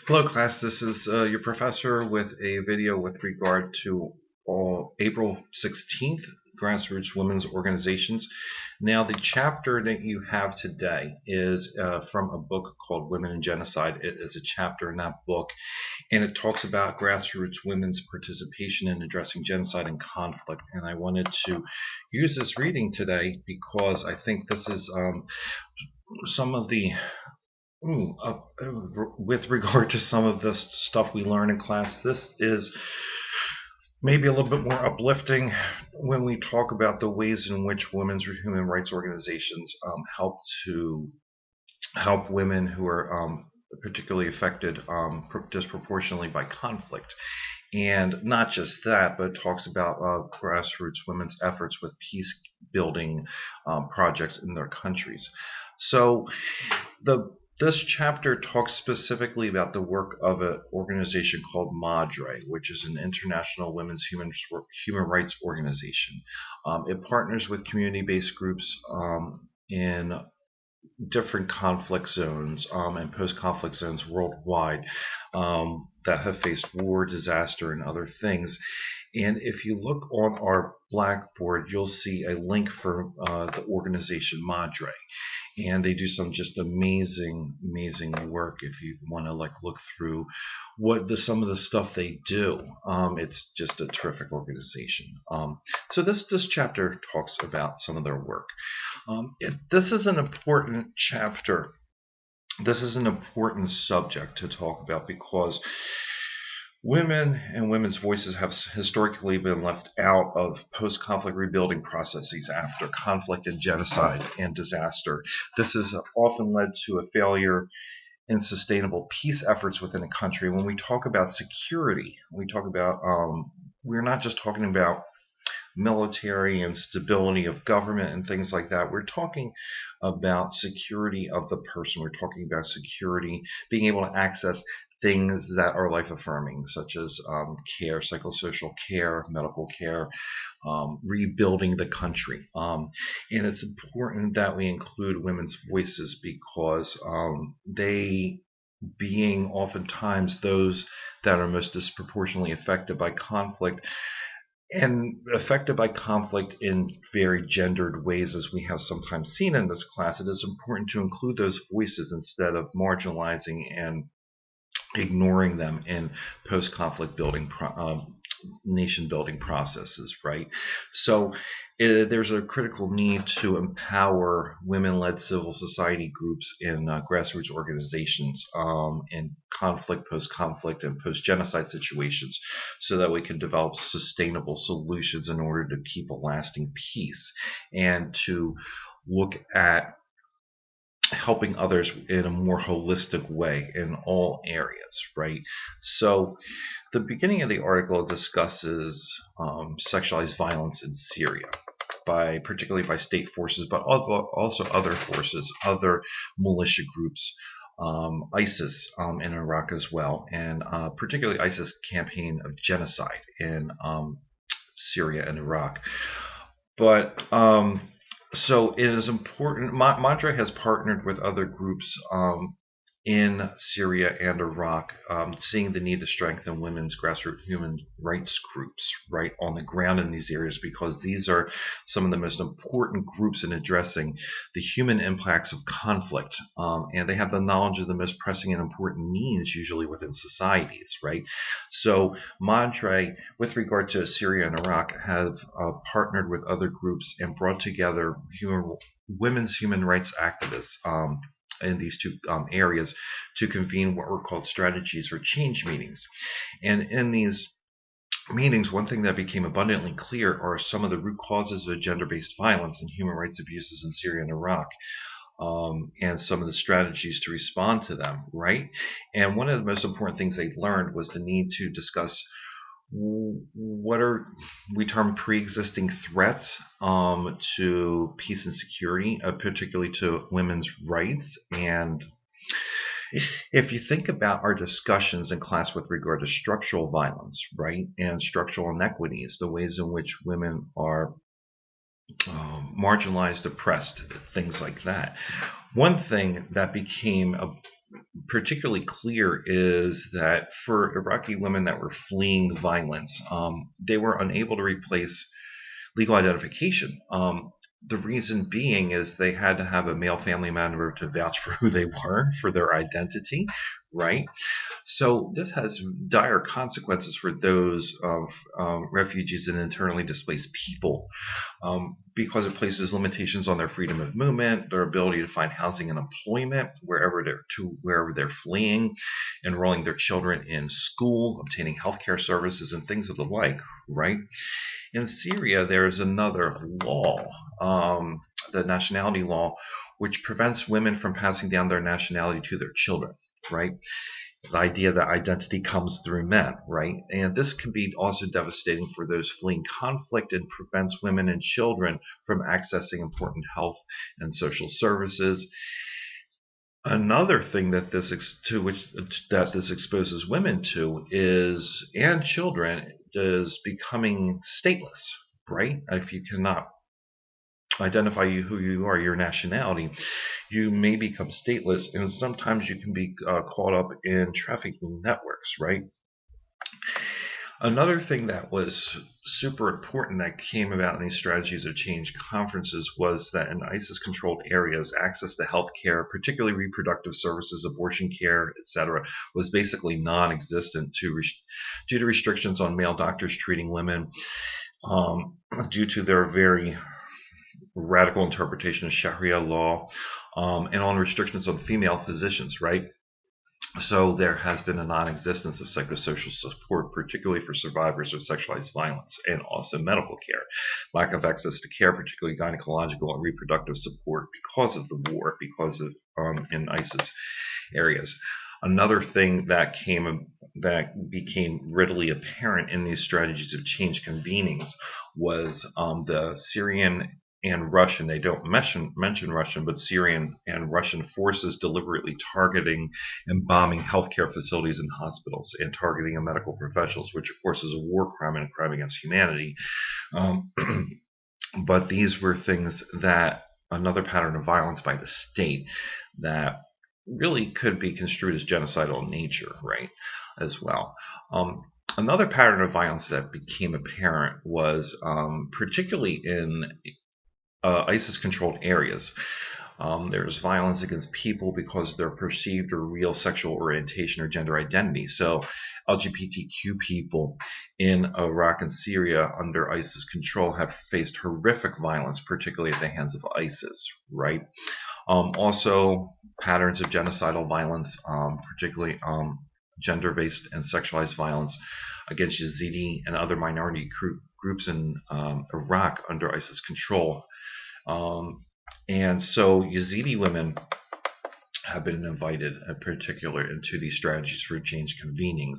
Hello class, this is your professor with a video with regard to April 16th, Grassroots Women's Organizations. Now the chapter that you have today is from a book called Women in Genocide. It is a chapter in that book, and it talks about grassroots women's participation in addressing genocide and conflict. And I wanted to use this reading today because I think this is some of the with regard to some of the stuff we learn in class, this is maybe a little bit more uplifting when we talk about the ways in which women's human rights organizations help women who are particularly affected disproportionately by conflict. And not just that, but it talks about grassroots women's efforts with peace building projects in their countries. So this chapter talks specifically about the work of an organization called MADRE, which is an international women's human rights organization. It partners with community-based groups in different conflict zones and post-conflict zones worldwide that have faced war, disaster, and other things. And if you look on our blackboard, you'll see a link for the organization Madre. And they do some just amazing work if you want to look through some of the stuff they do. It's just a terrific organization. So this chapter talks about some of their work. This is an important chapter. This is an important subject to talk about because women and women's voices have historically been left out of post-conflict rebuilding processes after conflict and genocide and disaster. This has often led to a failure in sustainable peace efforts within a country. When we talk about security, we're not just talking about military and stability of government and things like that. We're talking about security of the person. We're talking about security, being able to access things that are life-affirming, such as care, psychosocial care, medical care, rebuilding the country. And it's important that we include women's voices because they, being oftentimes those that are most disproportionately affected by conflict, and affected by conflict in very gendered ways, as we have sometimes seen in this class, it is important to include those voices instead of marginalizing and ignoring them in post-conflict nation building processes, right? So there's a critical need to empower women-led civil society groups in grassroots organizations in conflict, post-conflict, and post-genocide situations so that we can develop sustainable solutions in order to keep a lasting peace and to look at helping others in a more holistic way in all areas, right? So the beginning of the article discusses sexualized violence in Syria, particularly by state forces, but also other forces, other militia groups, ISIS in Iraq as well, and particularly ISIS campaign of genocide in Syria and Iraq. But so it is important. Madre has partnered with other groups in Syria and Iraq, seeing the need to strengthen women's grassroots human rights groups right on the ground in these areas, because these are some of the most important groups in addressing the human impacts of conflict, and they have the knowledge of the most pressing and important needs usually within societies, right? So Madre, with regard to Syria and Iraq, have partnered with other groups and brought together women's human rights activists in these two areas to convene what were called strategies for change meetings. And in these meetings, one thing that became abundantly clear are some of the root causes of gender-based violence and human rights abuses in Syria and Iraq, and some of the strategies to respond to them, right? And one of the most important things they learned was the need to discuss what we term pre-existing threats to peace and security, particularly to women's rights. And if you think about our discussions in class with regard to structural violence, right, and structural inequities, the ways in which women are marginalized, oppressed, things like that. One thing that became particularly clear is that for Iraqi women that were fleeing violence, they were unable to replace legal identification. The reason being is they had to have a male family member to vouch for who they were, for their identity, right? So this has dire consequences for those of refugees and internally displaced people, because it places limitations on their freedom of movement, their ability to find housing and employment wherever they're fleeing, enrolling their children in school, obtaining healthcare services, and things of the like. Right? In Syria, there is another law, the nationality law, which prevents women from passing down their nationality to their children. Right? The idea that identity comes through men, right? And this can be also devastating for those fleeing conflict and prevents women and children from accessing important health and social services. Another thing that this exposes women to is, and children, is becoming stateless, right? If you cannot identify who you are, your nationality, you may become stateless, and sometimes you can be caught up in trafficking networks, right? Another thing that was super important that came about in these strategies of change conferences was that in ISIS-controlled areas, access to health care, particularly reproductive services, abortion care, etc., was basically non-existent due to restrictions on male doctors treating women, due to their very radical interpretation of Sharia law, and on restrictions on female physicians, right? So there has been a non-existence of psychosocial support, particularly for survivors of sexualized violence, and also medical care. Lack of access to care, particularly gynecological and reproductive support, because of the war, because of in ISIS areas. Another thing that became readily apparent in these strategies of change convenings was the Syrian and Russian, they don't mention Russian, but Syrian and Russian forces deliberately targeting and bombing healthcare facilities and hospitals and targeting medical professionals, which of course is a war crime and a crime against humanity. But these were things that, another pattern of violence by the state that really could be construed as genocidal in nature, right, as well. Another pattern of violence that became apparent was particularly in ISIS-controlled areas. There's violence against people because of their perceived or real sexual orientation or gender identity. So LGBTQ people in Iraq and Syria under ISIS control have faced horrific violence, particularly at the hands of ISIS, right? Also, patterns of genocidal violence, particularly gender-based and sexualized violence against Yazidi and other minority groups in Iraq under ISIS control. And so Yazidi women have been invited, in particular, into these strategies for change convenings.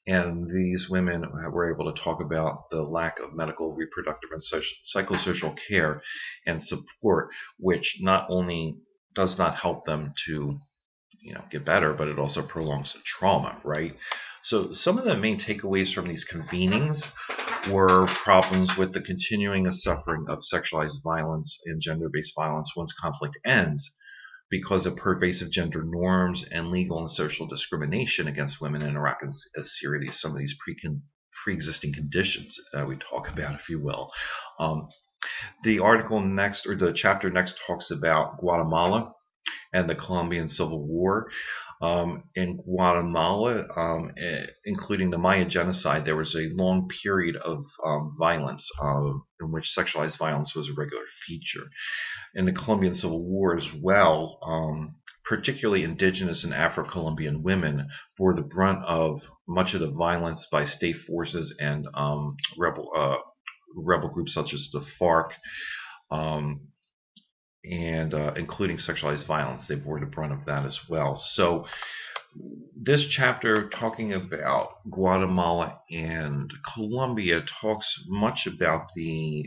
And these women were able to talk about the lack of medical, reproductive, and psychosocial care and support, which not only does not help them to get better, but it also prolongs the trauma, right? So some of the main takeaways from these convenings were problems with the continuing suffering of sexualized violence and gender-based violence once conflict ends, because of pervasive gender norms and legal and social discrimination against women in Iraq and Syria. Some of these pre-existing conditions we talk about, if you will. The article next, or the chapter next, talks about Guatemala and the Colombian Civil War. In Guatemala, including the Maya genocide, there was a long period of violence in which sexualized violence was a regular feature. In the Colombian Civil War as well, particularly indigenous and Afro-Colombian women bore the brunt of much of the violence by state forces and rebel groups such as the FARC, and including sexualized violence. They bore the brunt of that as well. So this chapter, talking about Guatemala and Colombia, talks much about the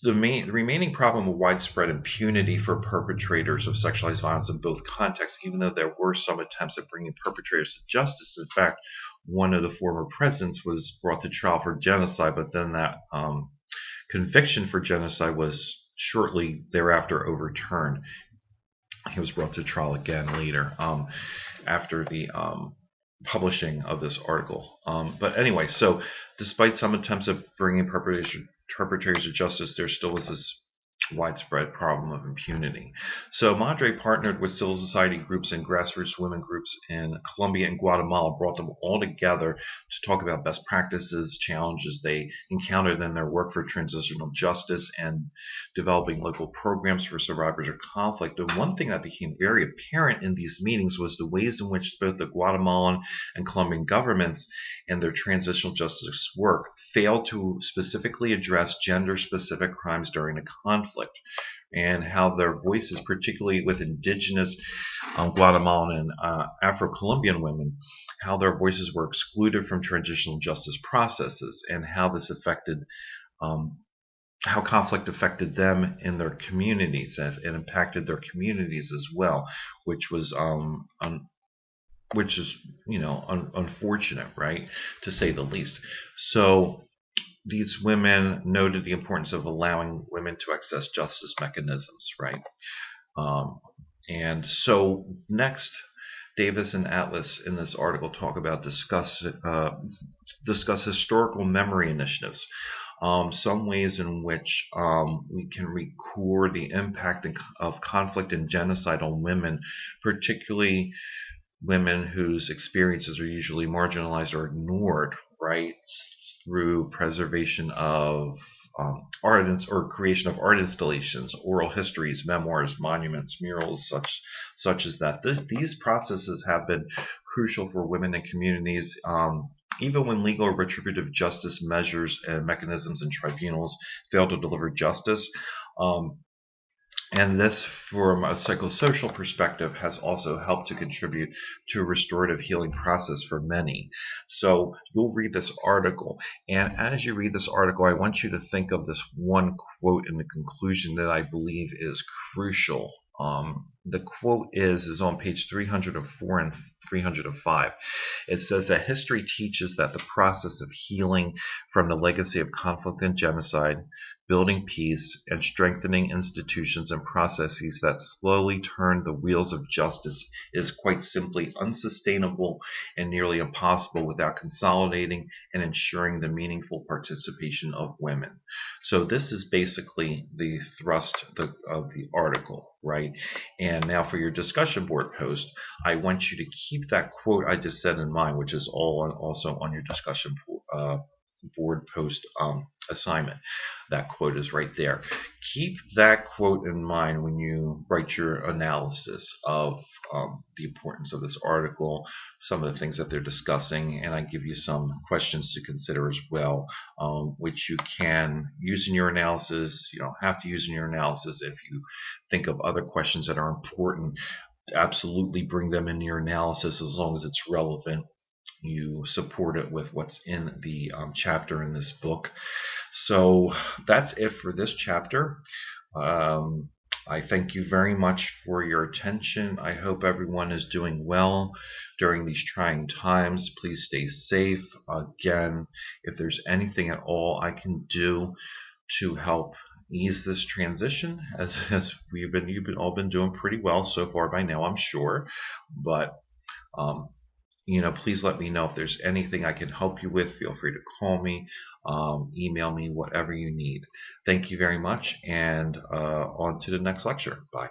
remaining problem of widespread impunity for perpetrators of sexualized violence in both contexts, even though there were some attempts at bringing perpetrators to justice. In fact, one of the former presidents was brought to trial for genocide, but then that conviction for genocide was shortly thereafter overturned. He was brought to trial again later after the publishing of this article. But anyway, so despite some attempts at bringing perpetrators to justice, there still was this widespread problem of impunity. So Madre partnered with civil society groups and grassroots women groups in Colombia and Guatemala, brought them all together to talk about best practices, challenges they encountered in their work for transitional justice, and developing local programs for survivors of conflict. And one thing that became very apparent in these meetings was the ways in which both the Guatemalan and Colombian governments and their transitional justice work failed to specifically address gender-specific crimes during a conflict, and how their voices, particularly with indigenous Guatemalan and Afro-Colombian women, how their voices were excluded from transitional justice processes, and how this affected how conflict affected them in their communities and impacted their communities as well, which was which is unfortunate, right, to say the least. So these women noted the importance of allowing women to access justice mechanisms, right? And so next, Davis and Atlas in this article talk about discuss historical memory initiatives, some ways in which we can record the impact of conflict and genocide on women, particularly women whose experiences are usually marginalized or ignored, right, through preservation of art or creation of art installations, oral histories, memoirs, monuments, murals, such as that. These processes have been crucial for women and communities. Even when legal or retributive justice measures and mechanisms and tribunals fail to deliver justice, and this, from a psychosocial perspective, has also helped to contribute to a restorative healing process for many. So you'll read this article, and as you read this article, I want you to think of this one quote in the conclusion that I believe is crucial. The quote is on page 304 and 305. It says that history teaches that the process of healing from the legacy of conflict and genocide, building peace, and strengthening institutions and processes that slowly turn the wheels of justice is quite simply unsustainable and nearly impossible without consolidating and ensuring the meaningful participation of women. So this is basically the thrust of the article, right? And now for your discussion board post, I want you to keep that quote I just said in mind, which is also on your discussion board post assignment. That quote is right there. Keep that quote in mind when you write your analysis of the importance of this article, some of the things that they're discussing, and I give you some questions to consider as well, which you can use in your analysis. You don't have to use in your analysis. If you think of other questions that are important, absolutely bring them in your analysis as long as it's relevant. You support it with what's in the chapter in this book. So that's it for this chapter. I thank you very much for your attention. I hope everyone is doing well during these trying times. Please stay safe. Again, if there's anything at all I can do to help ease this transition, as you've all been doing pretty well so far by now, I'm sure. But please let me know if there's anything I can help you with. Feel free to call me, email me, whatever you need. Thank you very much, and on to the next lecture. Bye.